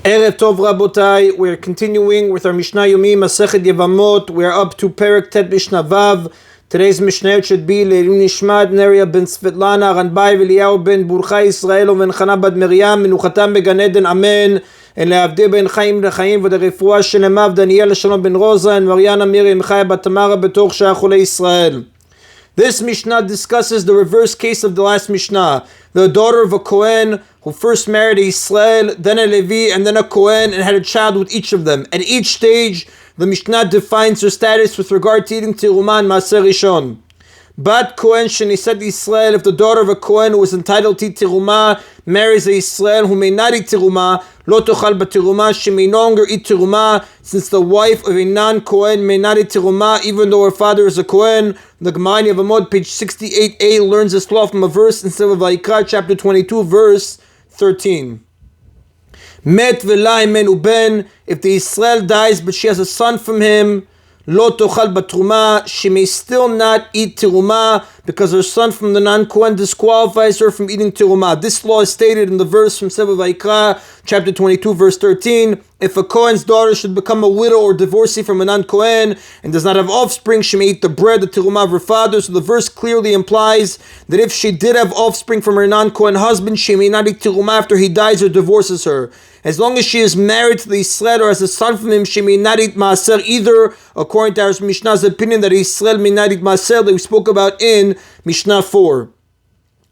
Erev Tov Rabotai, we're continuing with our Mishna Yomi, Masechet Yevamot. We're up to Perek Tet Mishnah Vav. Today's Mishnah should be Le'ilui Nishmat Neria ben Svetlana, Ranbai V'Eliyahu ben Burcha Yisrael ben Chana bad Miriam, Menuchatam began Eden, Amen. And Le'avdi ben Chaim L'Chaim, V'Derefua Shenemav Daniel Shalom ben Rosa, and Mariana Miriam Chaya bat Tamara betoch Shah Chulei Yisrael. This Mishnah discusses the reverse case of the last Mishnah. The daughter of a Kohen who first married a Yisrael, then a Levi, and then a Kohen, and had a child with each of them. At each stage, the Mishnah defines her status with regard to eating Tirumah and Maaser Rishon. Bat Kohen shenisat Yisrael, if the daughter of a Kohen who is entitled to eat Tirumah marries a Yisrael who may not eat Tirumah, lo tochal b'Tirumah, she may no longer eat Tirumah, since the wife of a non-Kohen may not eat Tirumah, even though her father is a Kohen. The Gemara in Yevamot, page 68a, learns this law from a verse in Seder Vayikra, chapter 22, verse 13. Met v'la imenu ben, if the Yisrael dies but she has a son from him, lo tochal b'Tirumah, she may still not eat Tirumah because her son from the non-Kohen disqualifies her from eating Tirumah. This law is stated in the verse from Seder Vayikra, chapter 22, verse 13. If a Kohen's daughter should become a widow or divorcee from a non-Kohen and does not have offspring, she may eat the bread, the Tirumah of her father. So the verse clearly implies that if she did have offspring from her non-Kohen husband, she may not eat Tirumah after he dies or divorces her. As long as she is married to the Yisrael or has a son from him, she may not eat Maaser either, according to our Mishnah's opinion that Yisrael may not eat Maaser that we spoke about in Mishnah 4.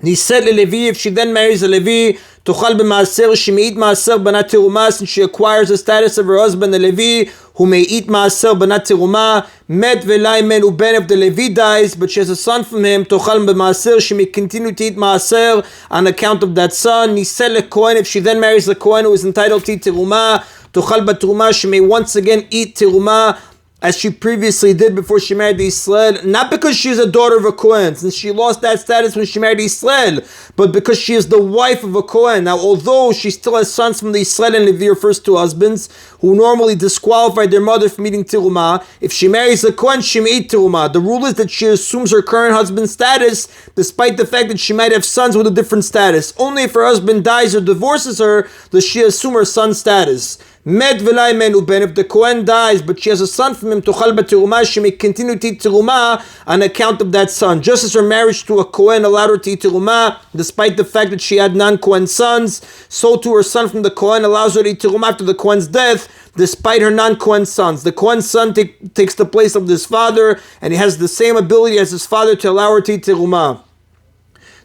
Niset leLevi, if she then marries a Levi, tochal b'Maaser, she may eat Maaser banat Tirumah, since she acquires the status of her husband, the Levi, who may eat Maaser banat Tirumah. Met v'la imenu ben, if the Levi dies, but she has a son from him, tochal b'Maaser, she may continue to eat Maaser on account of that son. Niset leKohen, if she then marries a Kohen who is entitled to eat Tirumah, tochal b'Tirumah, she may once again eat Tirumah, as she previously did before she married Yisrael, not because she is a daughter of a Kohen, since she lost that status when she married Yisrael, but because she is the wife of a Kohen. Now, although she still has sons from the Yisrael and Levi, her first two husbands, who normally disqualified their mother from eating Tirumah, if she marries a Kohen, she may eat Tirumah. The rule is that she assumes her current husband's status, despite the fact that she might have sons with a different status. Only if her husband dies or divorces her, does she assume her son's status. Met v'la imenu ben, if the Kohen dies, but she has a son from him, tochal b'Tirumah, she may continue to eat Tirumah on account of that son. Just as her marriage to a Kohen allowed her to eat Tirumah, despite the fact that she had non-Kohen sons, so too her son from the Kohen allows her to eat Tirumah after the Kohen's death, despite her non-Kohen sons. The Kohen son takes the place of his father, and he has the same ability as his father to allow her to eat Tirumah.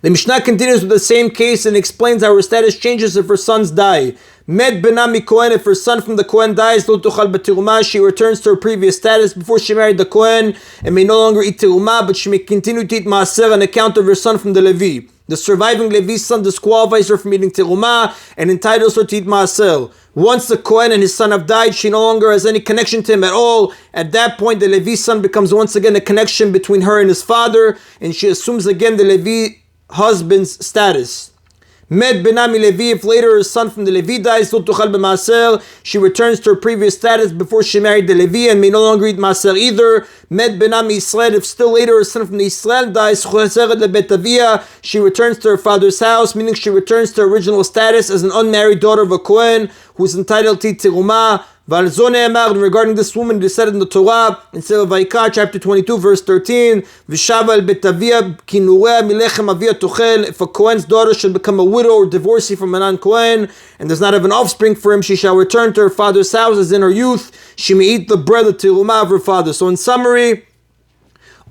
The Mishnah continues with the same case and explains how her status changes if her sons die. Med benami Kohen, if her son from the Kohen dies, lo tochal b'Tirumah, she returns to her previous status before she married the Kohen and may no longer eat Tirumah, but she may continue to eat Maaser on account of her son from the Levi. The surviving Levi's son disqualifies her from eating Tirumah and entitles her to eat Maaser. Once the Kohen and his son have died, she no longer has any connection to him at all. At that point, the Levi's son becomes once again a connection between her and his father, and she assumes again the Levi husband's status. Med benami Levi, if later her son from the Levi dies, lo tochal b'Maaser, she returns to her previous status before she married the Levi and may no longer eat Maaser either. Med benami Yisrael, if still later her son from the Yisrael dies, choseret lebet avia, she returns to her father's house, meaning she returns to her original status as an unmarried daughter of a Kohen who is entitled to eat Tirumah. Regarding this woman, it is said in the Torah, in Seder Vayikra, chapter 22, verse 13, V'shava el bet avia kinurea milechem avia tochel. If a Kohen's daughter should become a widow or divorcee from a non-Kohen and does not have an offspring for him, she shall return to her father's house as in her youth. She may eat the bread of Tirumah of her father. So in summary,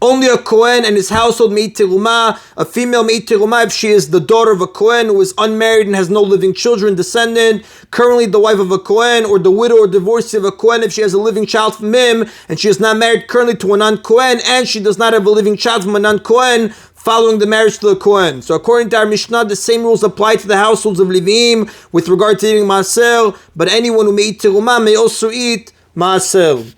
only a Kohen and his household may eat Tirumah. A female may eat Tirumah if she is the daughter of a Kohen who is unmarried and has no living children, descendant, currently the wife of a Kohen, or the widow or divorcee of a Kohen if she has a living child from him and she is not married currently to a non-Kohen and she does not have a living child from a non-Kohen following the marriage to the Kohen. So according to our Mishnah, the same rules apply to the households of Leviim with regard to eating Maaser, but anyone who may eat Tirumah may also eat Maaser.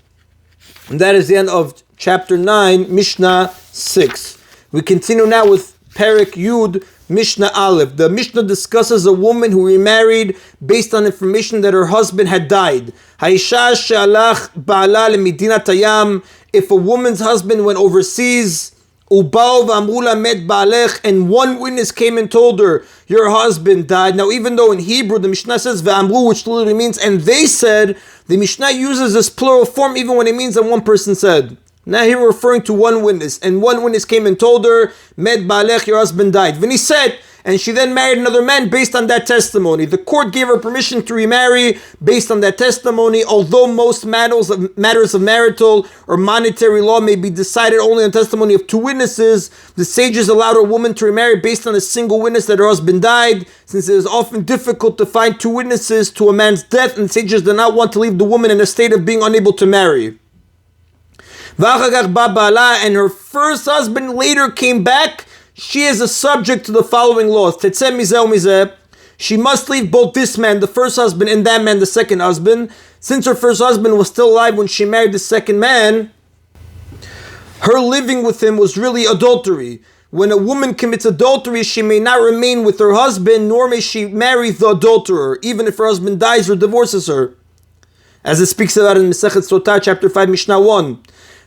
And that is the end of Chapter 9, Mishnah 6. We continue now with Perek Yud, Mishnah Alayev. The Mishnah discusses a woman who remarried based on information that her husband had died. Haisha she'alach ba'ala lemidinat hayam. If a woman's husband went overseas Ubao v'amrula met baalech, and one witness came and told her, your husband died. Now, even though in Hebrew the Mishnah says v'amru, which literally means and they said, the Mishnah uses this plural form even when it means that one person said. Now here we're referring to one witness, and one witness came and told her, met baalech, your husband died. Then he said, and she then married another man based on that testimony. The court gave her permission to remarry based on that testimony, although most matters of marital or monetary law may be decided only on testimony of two witnesses. The sages allowed a woman to remarry based on a single witness that her husband died, since it is often difficult to find two witnesses to a man's death, and sages do not want to leave the woman in a state of being unable to marry. And her first husband later came back. She is a subject to the following laws. She must leave both this man, the first husband, and that man, the second husband. Since her first husband was still alive when she married the second man, her living with him was really adultery. When a woman commits adultery, she may not remain with her husband, nor may she marry the adulterer, even if her husband dies or divorces her. As it speaks about in Masechet Sotah, chapter 5, Mishnah 1.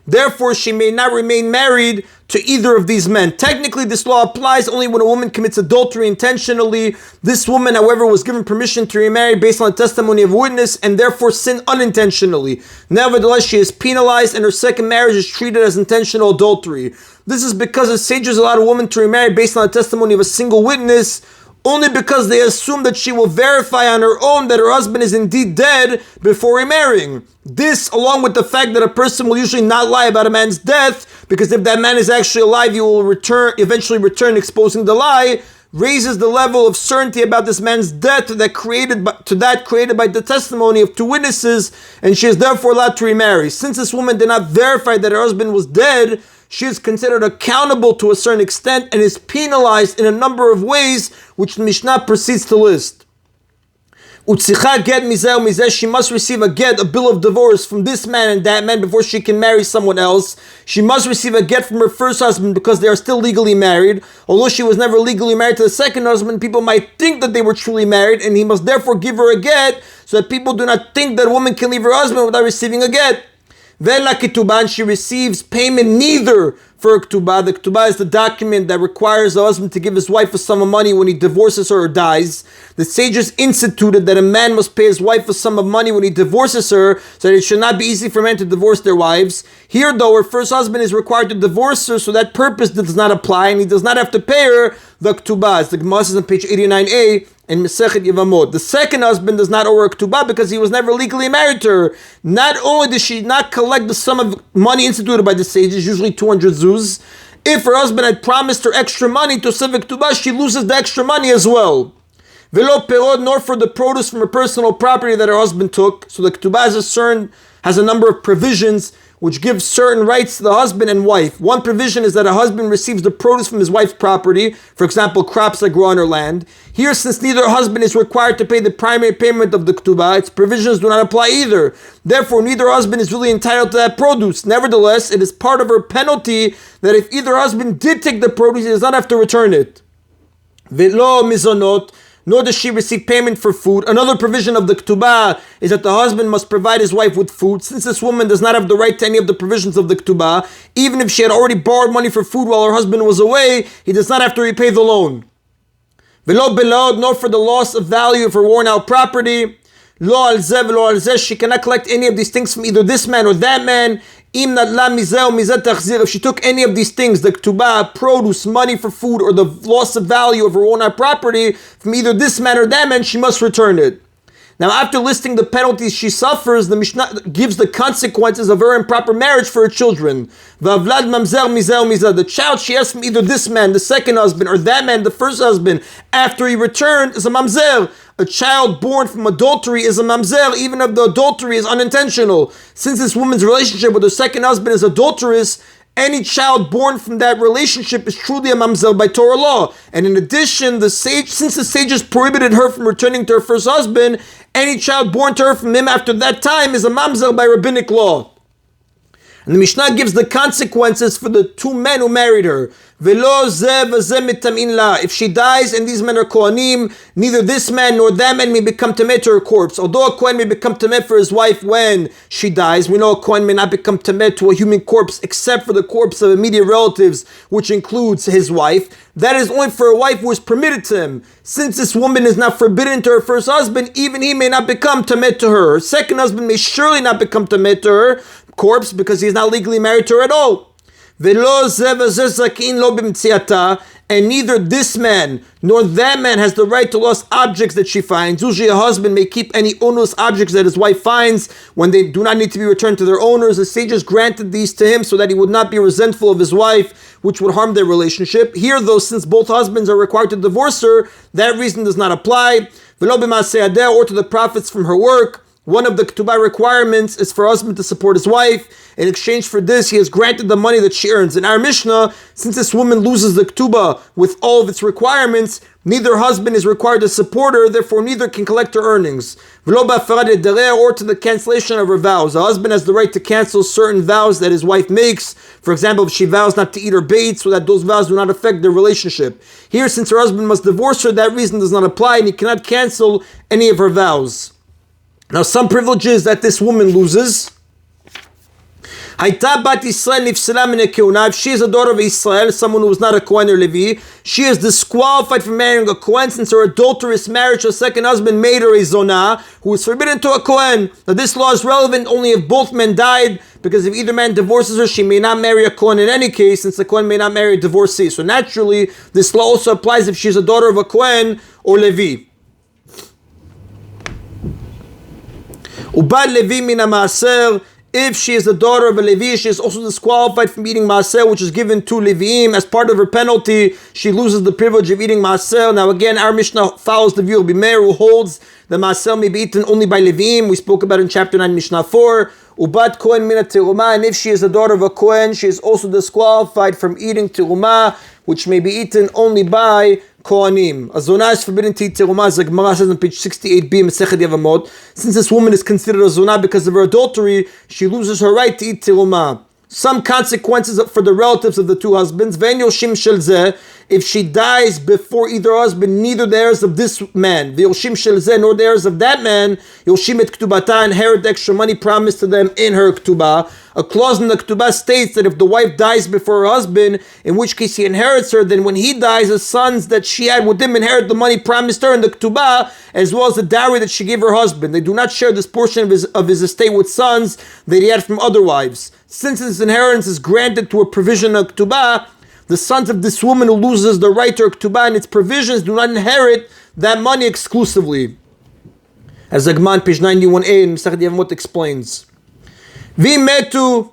Therefore, she may not remain married to either of these men. Technically, this law applies only when a woman commits adultery intentionally. This woman, however, was given permission to remarry based on the testimony of a witness and therefore sinned unintentionally. Nevertheless, she is penalized and her second marriage is treated as intentional adultery. This is because the sages allowed a woman to remarry based on the testimony of a single witness only because they assume that she will verify on her own that her husband is indeed dead before remarrying. This, along with the fact that a person will usually not lie about a man's death, because if that man is actually alive, he will eventually return exposing the lie, raises the level of certainty about this man's death created by the testimony of two witnesses, and she is therefore allowed to remarry. Since this woman did not verify that her husband was dead, she is considered accountable to a certain extent and is penalized in a number of ways, which the Mishnah proceeds to list. She must receive a get, a bill of divorce from this man and that man before she can marry someone else. She must receive a get from her first husband because they are still legally married. Although she was never legally married to the second husband, people might think that they were truly married, and he must therefore give her a get so that people do not think that a woman can leave her husband without receiving a get. Vela ketubah, she receives payment neither for a ketubah. The ketubah is the document that requires the husband to give his wife a sum of money when he divorces her or dies. The sages instituted that a man must pay his wife a sum of money when he divorces her, so that it should not be easy for men to divorce their wives. Here, though, her first husband is required to divorce her, so that purpose does not apply, and he does not have to pay her the ketubah. As the Gemara says on page 89a, in Masechet Yevamot. The second husband does not owe her ketubah because he was never legally married to her. Not only does she not collect the sum of money instituted by the sages, usually 200 zuz, if her husband had promised her extra money to save ketubah, she loses the extra money as well. Velo perod, nor for the produce from her personal property that her husband took. So the ketubah has a number of provisions which give certain rights to the husband and wife. One provision is that a husband receives the produce from his wife's property, for example, crops that grow on her land. Here, since neither husband is required to pay the primary payment of the ketubah, its provisions do not apply either. Therefore, neither husband is really entitled to that produce. Nevertheless, it is part of her penalty that if either husband did take the produce, he does not have to return it. Velo mizonot, nor does she receive payment for food. Another provision of the ketubah is that the husband must provide his wife with food. Since this woman does not have the right to any of the provisions of the ketubah, even if she had already borrowed money for food while her husband was away, he does not have to repay the loan. Velo belod, nor for the loss of value of her worn out property. Lo al zeh velo al zeh, she cannot collect any of these things from either this man or that man. If she took any of these things, the ketubah, produce, money for food, or the loss of value of her own property from either this man or that man, she must return it. Now, after listing the penalties she suffers, the Mishnah gives the consequences of her improper marriage for her children. The child she has from either this man, the second husband, or that man, the first husband, after he returned, is a mamzer. A child born from adultery is a mamzer, even if the adultery is unintentional. Since this woman's relationship with her second husband is adulterous, any child born from that relationship is truly a mamzer by Torah law. And in addition, since the sages prohibited her from returning to her first husband, any child born to her from him after that time is a mamzer by rabbinic law. And the Mishnah gives the consequences for the two men who married her. If she dies and these men are Kohanim, neither this man nor that man may become Tameh to her corpse. Although a Kohen may become Tameh for his wife when she dies, we know a Kohen may not become Tameh to a human corpse except for the corpse of immediate relatives, which includes his wife. That is only for a wife who is permitted to him. Since this woman is not forbidden to her first husband, even he may not become Tameh to her. Her second husband may surely not become Tameh to her corpse because he is not legally married to her at all. And neither this man nor that man has the right to lost objects that she finds. Usually a husband may keep any onerous objects that his wife finds when they do not need to be returned to their owners. The sages granted these to him so that he would not be resentful of his wife, which would harm their relationship. Here though, since both husbands are required to divorce her, that reason does not apply. Or to the profits from her work. One of the ketubah requirements is for a husband to support his wife. In exchange for this, he has granted the money that she earns. In our Mishnah, since this woman loses the ketubah with all of its requirements, neither husband is required to support her, therefore neither can collect her earnings. Or to the cancellation of her vows. A husband has the right to cancel certain vows that his wife makes. For example, if she vows not to eat or bait, so that those vows do not affect their relationship. Here, since her husband must divorce her, that reason does not apply, and he cannot cancel any of her vows. Now, some privileges that this woman loses. If she is a daughter of Israel, someone who is not a Kohen or Levi, she is disqualified from marrying a Kohen since her adulterous marriage to a second husband made her a Zonah, who is forbidden to a Kohen. Now, this law is relevant only if both men died, because if either man divorces her, she may not marry a Kohen in any case, since the Kohen may not marry a divorcee. So naturally, this law also applies if she is a daughter of a Kohen or Levi. Ubad Levi mina maaser. If she is the daughter of a Levi, she is also disqualified from eating maaser, which is given to Leviim. As part of her penalty, she loses the privilege of eating maaser. Now again, our Mishnah follows the view of Bimeir, who holds that maaser may be eaten only by Leviim. We spoke about it in chapter 9, Mishnah 4. Ubat Kohen mina teruma. And if she is the daughter of a Kohen, she is also disqualified from eating teruma, which may be eaten only by Kohanim. A zonah is forbidden to eat teruma, as the Gemara says on page 68b, Masechet Yevamot. Since this woman is considered a zonah because of her adultery, she loses her right to eat teruma. Some consequences for the relatives of the two husbands. Ve'en yoshim shel zeh. If she dies before either husband, neither the heirs of this man, ve'yoshim shel zeh, nor the heirs of that man, yoshim et ktubata, inherit the extra money promised to them in her ktubah. A clause in the ktubah states that if the wife dies before her husband, in which case he inherits her, then when he dies, the sons that she had with him inherit the money promised her in the ktubah, as well as the dowry that she gave her husband. They do not share this portion of his estate with sons that he had from other wives. Since this inheritance is granted to a provision of ktubah, the sons of this woman who loses the right to her ktubah and its provisions do not inherit that money exclusively. As the Gemara, page 91a in Masechet Yevamot explains. V'imetu,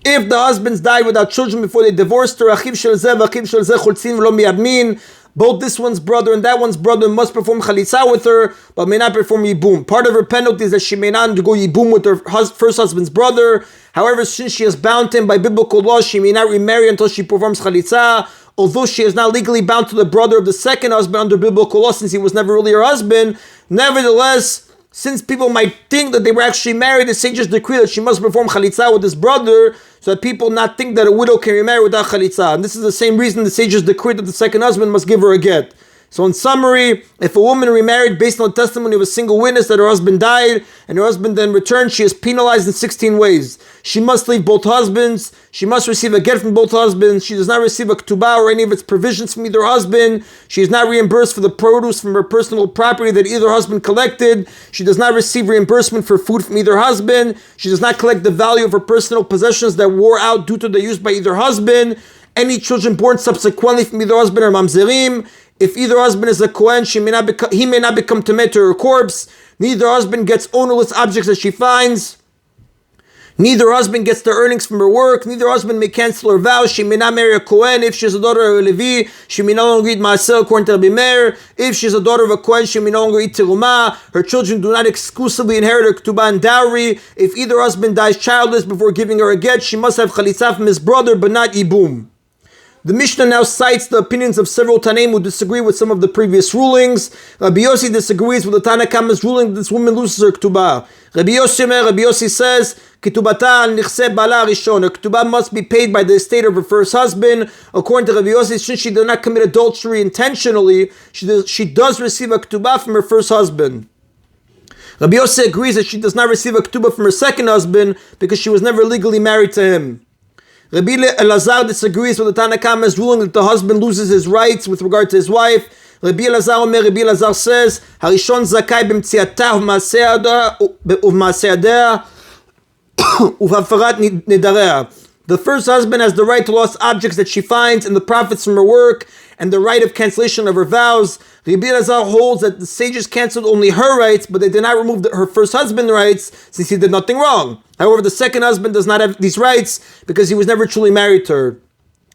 if the husbands died without children before they divorced her, achiv shel zeh v'achiv shel zeh choltzin v'lo miyabmin. Both this one's brother and that one's brother must perform chalitza with her, but may not perform yibum. Part of her penalty is that she may not undergo yibum with her first husband's brother. However, since she is bound to him by biblical law, she may not remarry until she performs chalitza. Although she is not legally bound to the brother of the second husband under biblical law, since he was never really her husband, nevertheless, since people might think that they were actually married, the sages decree that she must perform chalitza with this brother, so that people not think that a widow can remarry without chalitza. And this is the same reason the sages decree that the second husband must give her a get. So in summary, if a woman remarried based on the testimony of a single witness that her husband died and her husband then returned, she is penalized in 16 ways. She must leave both husbands. She must receive a get from both husbands. She does not receive a ketubah or any of its provisions from either husband. She is not reimbursed for the produce from her personal property that either husband collected. She does not receive reimbursement for food from either husband. She does not collect the value of her personal possessions that wore out due to the use by either husband. Any children born subsequently from either husband are mamzerim. If either husband is a Kohen, he may not become tameh to her corpse. Neither husband gets ownerless objects that she finds. Neither husband gets the earnings from her work. Neither husband may cancel her vows. She may not marry a Kohen. If she is a daughter of a Levi, she may no longer eat maaser according to Rabbi Meir. If she is a daughter of a Kohen, she may no longer eat teruma. Her children do not exclusively inherit her ketubah and dowry. If either husband dies childless before giving her a get, she must have chalitza from his brother, but not yibum. The Mishnah now cites the opinions of several Tanaim who disagree with some of the previous rulings. Rabbi Yossi disagrees with the Tana Kama's ruling that this woman loses her ketubah. Rabbi Yossi says, ketubata al nichse bala rishon. Her ketubah must be paid by the estate of her first husband. According to Rabbi Yossi, since she did not commit adultery intentionally, she does receive a ketubah from her first husband. Rabbi Yossi agrees that she does not receive a ketubah from her second husband because she was never legally married to him. Rabbi Elazar disagrees with the Tana Kama's ruling that the husband loses his rights with regard to his wife. Rabbi Elazar says, Harishon zakai b'mtziatah uv'ma'aseh uv'hafarat nedareha. The first husband has the right to lost objects that she finds and the profits from her work, and the right of cancellation of her vows. Rabbi Elazar holds that the sages cancelled only her rights, but they did not remove her first husband's rights, since he did nothing wrong. However, the second husband does not have these rights because he was never truly married to her.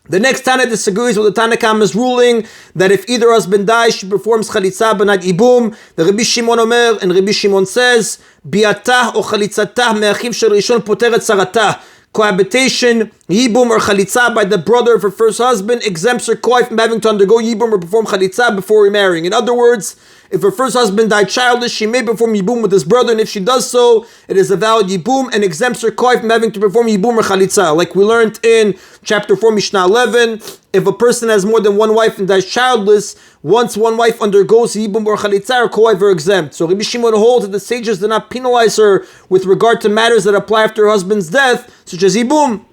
The next Tana disagrees with the Tana Kama's ruling that if either husband dies, she performs chalitza b'nag ibum. The Rabbi Shimon Omer, and Rabbi Shimon says, biatah or chalitzatah me'achiv shel rishon poteret saratah. Cohabitation, yibum or chalitza by the brother of her first husband exempts her koi from having to undergo yibum or perform chalitza before remarrying. In other words, if her first husband died childless, she may perform yibum with his brother, and if she does so, it is a valid yibum and exempts her koi from having to perform yibum or chalitza. Like we learned in chapter 4, Mishnah 11, if a person has more than one wife and dies childless, once one wife undergoes yibum or chalitza, her koi are exempt. So Rabbi Shimon holds that the sages do not penalize her with regard to matters that apply after her husband's death, such as yibum.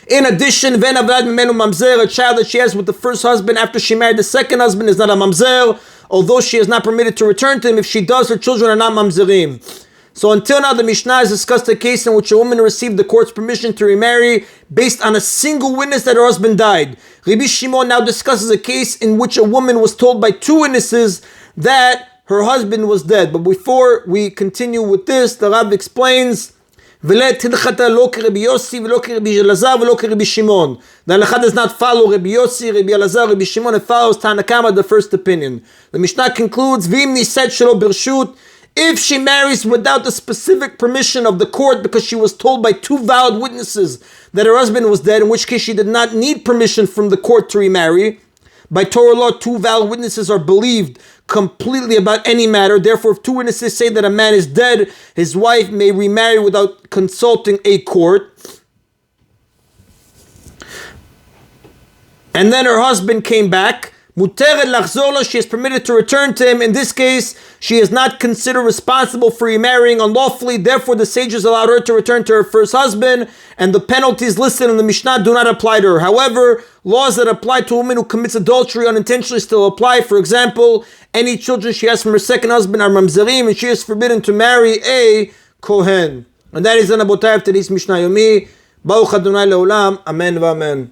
In addition, a child that she has with the first husband after she married the second husband is not a mamzer, although she is not permitted to return to him. If she does, her children are not mamzerim. So until now, the Mishnah has discussed a case in which a woman received the court's permission to remarry based on a single witness that her husband died. Rabbi Shimon now discusses a case in which a woman was told by two witnesses that her husband was dead. But before we continue with this, the Rav explains, the halakha does not follow Rabbi Yossi, Rabbi Elazar, Rabbi Shimon. It follows Tana Kama, the first opinion. The Mishnah concludes, if she marries without the specific permission of the court because she was told by two valid witnesses that her husband was dead, in which case she did not need permission from the court to remarry. By Torah law, two valid witnesses are believed completely about any matter. Therefore, if two witnesses say that a man is dead, his wife may remarry without consulting a court. And then her husband came back. She is permitted to return to him. In this case, she is not considered responsible for remarrying unlawfully. Therefore, the sages allowed her to return to her first husband, and the penalties listed in the Mishnah do not apply to her. However, laws that apply to a woman who commits adultery unintentionally still apply. For example, any children she has from her second husband are mamzerim, and she is forbidden to marry a kohen. And that is the Nabotai of today's Mishna Yomi. Baruch Adonai Leolam. Amen v'amen.